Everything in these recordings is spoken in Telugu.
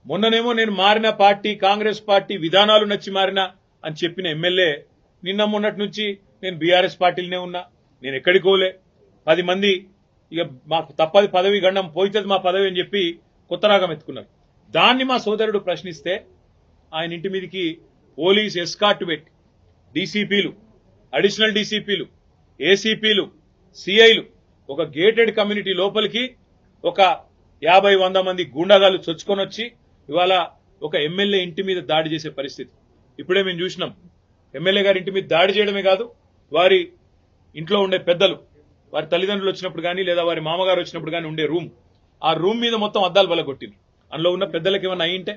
మొన్ననేమో నేను మారిన పార్టీ కాంగ్రెస్ పార్టీ విధానాలు నచ్చి మారినా అని చెప్పిన ఎమ్మెల్యే నిన్న మొన్నటి నుంచి నేను బీఆర్ఎస్ పార్టీలోనే ఉన్నా, నేను ఎక్కడికి పోలే, 10 మంది ఇక మాకు తప్పది పదవి గండం పోయితుంది మా పదవి అని చెప్పి కొత్త రాగం ఎత్తుకున్నారు. దాన్ని మా సోదరుడు ప్రశ్నిస్తే ఆయన ఇంటి మీదకి పోలీస్ ఎస్కార్ట్ పెట్టి డీసీపీలు, అడిషనల్ డీసీపీలు, ఏసీపీలు, సిఐలు ఒక గేటెడ్ కమ్యూనిటీ లోపలికి ఒక 50-100 మంది గూండాగాలు చొచ్చుకొని వచ్చి ఇవాళ ఒక ఎమ్మెల్యే ఇంటి మీద దాడి చేసే పరిస్థితి ఇప్పుడే మేము చూసినాం. ఎమ్మెల్యే గారి ఇంటి మీద దాడి చేయడమే కాదు, వారి ఇంట్లో ఉండే పెద్దలు, వారి తల్లిదండ్రులు వచ్చినప్పుడు కానీ లేదా వారి మామగారు వచ్చినప్పుడు కానీ ఉండే రూమ్, ఆ రూమ్ మీద మొత్తం అద్దాలు బలగొట్టింది. అందులో ఉన్న పెద్దలకు ఏమైనా అయ్యింటే,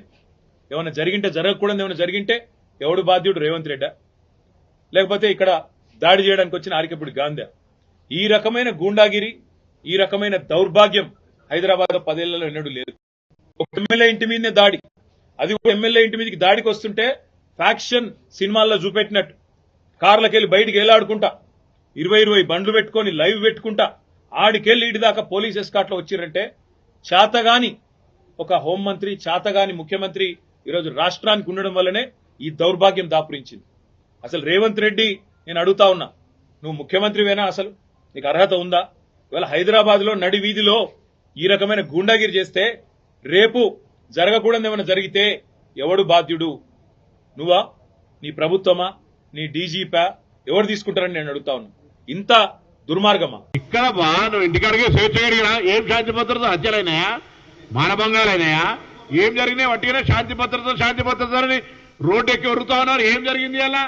ఏమైనా జరిగింటే, జరగకూడదు ఏమైనా జరిగింటే ఎవడు బాధ్యుడు? రేవంత్ రెడ్డా లేకపోతే ఇక్కడ దాడి చేయడానికి వచ్చిన ఆరికపూడి గాంధీ? ఈ రకమైన గూండాగిరి, ఈ రకమైన దౌర్భాగ్యం హైదరాబాద్ 10 ఏళ్లలో ఎన్నడూ లేదు. ఒక ఎమ్మెల్యే ఇంటి మీదనే దాడి, అది ఒక ఎమ్మెల్యే ఇంటి మీదకి దాడికి వస్తుంటే ఫ్యాక్షన్ సినిమాల్లో చూపెట్టినట్టు కార్లకెళ్లి బయటికి ఏలాడుకుంటా 20 బండ్లు పెట్టుకొని లైవ్ పెట్టుకుంటా ఆడికెళ్లి ఇటు దాకా పోలీస్ ఎస్కాట్ లో వచ్చిరంటే చాతగాని ఒక హోంమంత్రి, చాతగాని ముఖ్యమంత్రి ఈరోజు రాష్ట్రానికి ఉండడం వల్లనే ఈ దౌర్భాగ్యం దాపురించింది. అసలు రేవంత్ రెడ్డి నేను అడుగుతా ఉన్నా, నువ్వు ముఖ్యమంత్రివేనా? అసలు నీకు అర్హత ఉందా? ఇవాళ హైదరాబాద్ లో నడి వీధిలో ఈ రకమైన గూండాగిరి చేస్తే రేపు జరగకూడదు ఏమైనా జరిగితే ఎవడు బాధ్యుడు? నువ్వా, నీ ప్రభుత్వమా, నీ డీజీపా? ఎవరు తీసుకుంటారని నేను అడుగుతా ఉన్నా. ఇంత దుర్మార్గమా? ఇక్కడ నువ్వు ఇంటికాడికి స్వేచ్ఛ అడిగినా ఏం శాంతి భద్రత హత్యలైనాయా, మానభంగాలైనాయా? ఏం జరిగినాయి? వట్టిగానే శాంతి భద్రత అని రోడ్డు ఎక్కి వరుతా ఉన్నారు. ఏం జరిగింది అలా?